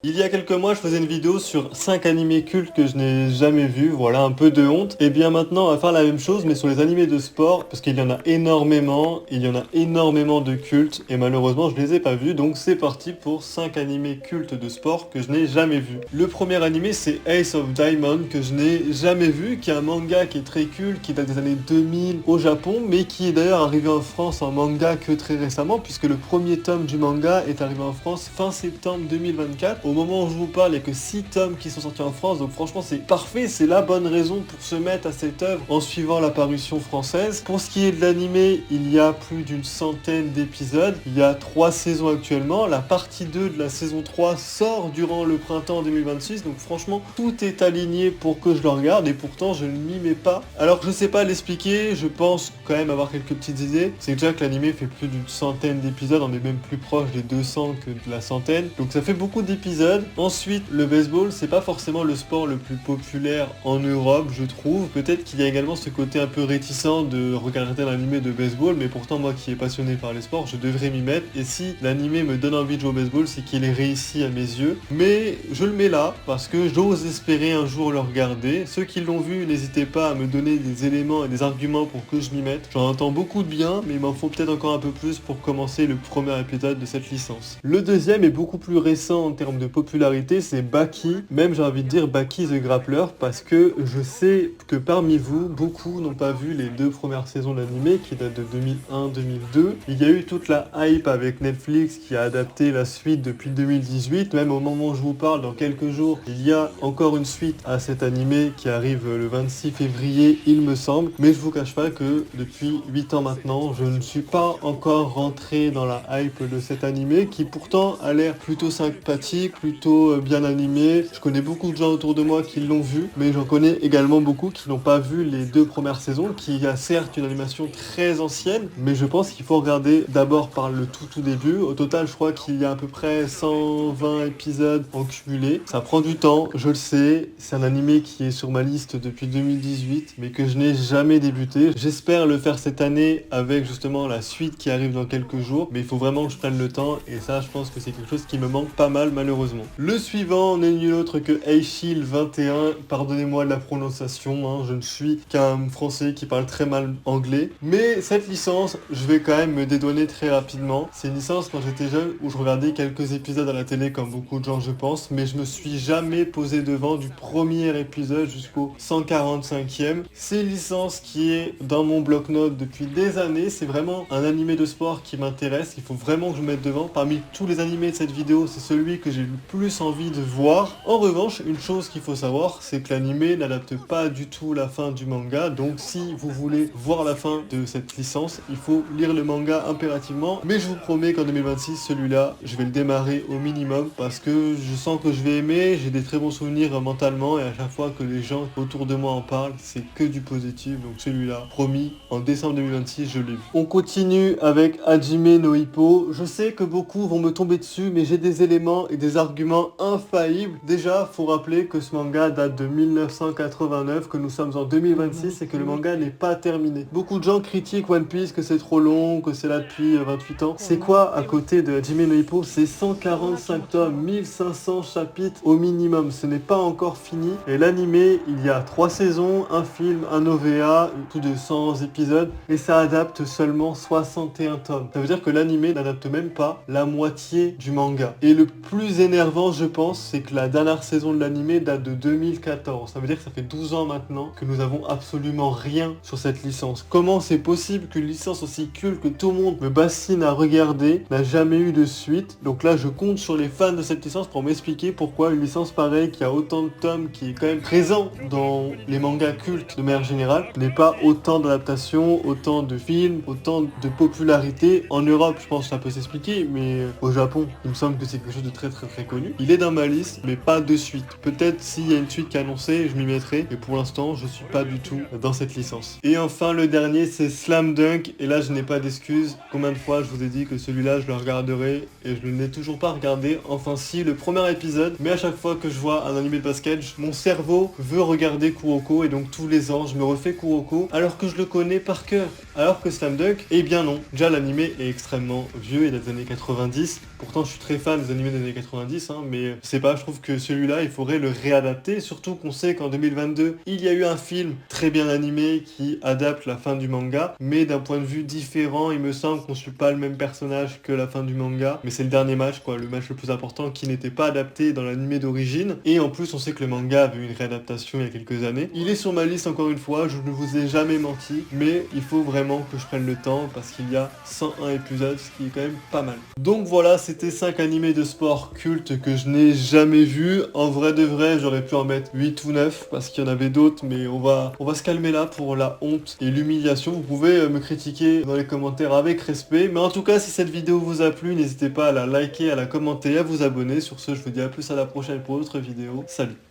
Il y a quelques mois, je faisais une vidéo sur 5 animés cultes que je n'ai jamais vus, voilà, un peu de honte. Et bien maintenant, on va faire la même chose, mais sur les animés de sport, parce qu'il y en a énormément, il y en a énormément de cultes, et malheureusement, je les ai pas vus, donc c'est parti pour 5 animés cultes de sport que je n'ai jamais vus. Le premier animé, c'est Ace of Diamond, que je n'ai jamais vu, qui est un manga qui est très culte, qui date des années 2000 au Japon, mais qui est d'ailleurs arrivé en France en manga que très récemment, puisque le premier tome du manga est arrivé en France fin septembre 2024. Au moment où je vous parle, il n'y a que 6 tomes qui sont sortis en France, donc franchement c'est parfait, c'est la bonne raison pour se mettre à cette œuvre en suivant la parution française. Pour ce qui est de l'animé, il y a plus d'une centaine d'épisodes, il y a 3 saisons actuellement, la partie 2 de la saison 3 sort durant le printemps 2026, donc franchement tout est aligné pour que je le regarde, et pourtant je ne m'y mets pas. Alors je sais pas l'expliquer, je pense quand même avoir quelques petites idées. C'est déjà que l'animé fait plus d'une centaine d'épisodes, on est même plus proche des 200 que de la centaine, donc ça fait beaucoup d'épisodes. Ensuite, le baseball, c'est pas forcément le sport le plus populaire en Europe, je trouve. Peut-être qu'il y a également ce côté un peu réticent de regarder l'animé de baseball, mais pourtant moi qui est passionné par les sports, je devrais m'y mettre. Et si l'animé me donne envie de jouer au baseball, c'est qu'il est réussi à mes yeux. Mais je le mets là parce que j'ose espérer un jour le regarder. Ceux qui l'ont vu, n'hésitez pas à me donner des éléments et des arguments pour que je m'y mette. J'en entends beaucoup de bien, mais il m'en faut peut-être encore un peu plus pour commencer le premier épisode de cette licence. Le deuxième est beaucoup plus récent en termes de popularité, c'est Baki, même j'ai envie de dire Baki the Grappler, parce que je sais que parmi vous, beaucoup n'ont pas vu les 2 premières saisons de l'animé qui datent de 2001-2002. Il y a eu toute la hype avec Netflix qui a adapté la suite depuis 2018, même au moment où je vous parle, dans quelques jours, il y a encore une suite à cet animé qui arrive le 26 février, il me semble, mais je vous cache pas que depuis 8 ans maintenant, je ne suis pas encore rentré dans la hype de cet animé qui pourtant a l'air plutôt sympathique, plutôt bien animé. Je connais beaucoup de gens autour de moi qui l'ont vu, mais j'en connais également beaucoup qui n'ont pas vu les 2 premières saisons, qui a certes une animation très ancienne, mais je pense qu'il faut regarder d'abord par le tout début. Au total, je crois qu'il y a à peu près 120 épisodes en cumulé. Ça prend du temps, je le sais. C'est un animé qui est sur ma liste depuis 2018, mais que je n'ai jamais débuté. J'espère le faire cette année avec justement la suite qui arrive dans quelques jours, mais il faut vraiment que je prenne le temps, et ça, je pense que c'est quelque chose qui me manque pas mal malheureusement. Le suivant n'est nul autre que Aishil 21, pardonnez-moi de la prononciation, hein, je ne suis qu'un français qui parle très mal anglais, mais cette licence, je vais quand même me dédouaner très rapidement. C'est une licence quand j'étais jeune où je regardais quelques épisodes à la télé comme beaucoup de gens je pense, mais je me suis jamais posé devant du premier épisode jusqu'au 145e. C'est une licence qui est dans mon bloc-notes depuis des années, c'est vraiment un animé de sport qui m'intéresse, il faut vraiment que je me mette devant. Parmi tous les animés de cette vidéo, c'est celui que j'ai le plus envie de voir. En revanche, une chose qu'il faut savoir, c'est que l'animé n'adapte pas du tout la fin du manga, donc si vous voulez voir la fin de cette licence, il faut lire le manga impérativement, mais je vous promets qu'en 2026, celui-là, je vais le démarrer au minimum, parce que je sens que je vais aimer, j'ai des très bons souvenirs mentalement, et à chaque fois que les gens autour de moi en parlent, c'est que du positif, donc celui-là, promis, en décembre 2026, je l'ai vu. On continue avec Hajime no Ippo. Je sais que beaucoup vont me tomber dessus, mais j'ai des éléments et des arguments infaillibles. Déjà, faut rappeler que ce manga date de 1989, que nous sommes en 2026 et que le manga n'est pas terminé. Beaucoup de gens critiquent One Piece, que c'est trop long, que c'est là depuis 28 ans. C'est quoi à côté de Hajime no Ippo? C'est 145 tomes, 1500 chapitres au minimum. Ce n'est pas encore fini. Et l'animé, il y a 3 saisons, un film, un OVA, plus de 100 épisodes, et ça adapte seulement 61 tomes. Ça veut dire que l'animé n'adapte même pas la moitié du manga. Et le plus énervant, je pense, c'est que la dernière saison de l'animé date de 2014. Ça veut dire que ça fait 12 ans maintenant que nous avons absolument rien sur cette licence. Comment c'est possible qu'une licence aussi culte que tout le monde me bassine à regarder n'a jamais eu de suite? Donc là, je compte sur les fans de cette licence pour m'expliquer pourquoi une licence pareille qui a autant de tomes, qui est quand même présent dans les mangas cultes de manière générale, n'est pas autant d'adaptations, autant de films, autant de popularité. En Europe, je pense que ça peut s'expliquer, mais au Japon, il me semble que c'est quelque chose de très connu. Il est dans ma liste, mais pas de suite. Peut-être s'il y a une suite qui est annoncée, je m'y mettrai, mais pour l'instant, je suis pas du tout dans cette licence. Et enfin, le dernier, c'est Slam Dunk, et là, je n'ai pas d'excuses. Combien de fois je vous ai dit que celui-là, je le regarderai, et je ne l'ai toujours pas regardé. Enfin si, le premier épisode, mais à chaque fois que je vois un animé de basket, mon cerveau veut regarder Kuroko, et donc tous les ans, je me refais Kuroko, alors que je le connais par cœur. Alors que Slam Dunk, eh bien non. Déjà, l'animé est extrêmement vieux, il est des années 90. Pourtant, je suis très fan des animés des années 90. 90, hein, mais je sais pas, je trouve que celui-là, il faudrait le réadapter, surtout qu'on sait qu'en 2022, il y a eu un film très bien animé qui adapte la fin du manga, mais d'un point de vue différent. Il me semble qu'on suit pas le même personnage que la fin du manga, mais c'est le dernier match, quoi, le match le plus important qui n'était pas adapté dans l'animé d'origine. Et en plus, on sait que le manga avait eu une réadaptation il y a quelques années. Il est sur ma liste encore une fois, je ne vous ai jamais menti, mais il faut vraiment que je prenne le temps parce qu'il y a 101 épisodes, ce qui est quand même pas mal. Donc voilà, c'était 5 animés de sport cultes que je n'ai jamais vus. En vrai de vrai, j'aurais pu en mettre 8 ou 9 parce qu'il y en avait d'autres, mais on va se calmer là pour la honte et l'humiliation. Vous pouvez me critiquer dans les commentaires avec respect, mais en tout cas, si cette vidéo vous a plu, n'hésitez pas à la liker, à la commenter, à vous abonner. Sur ce, je vous dis à plus à la prochaine pour d'autres vidéos. Salut!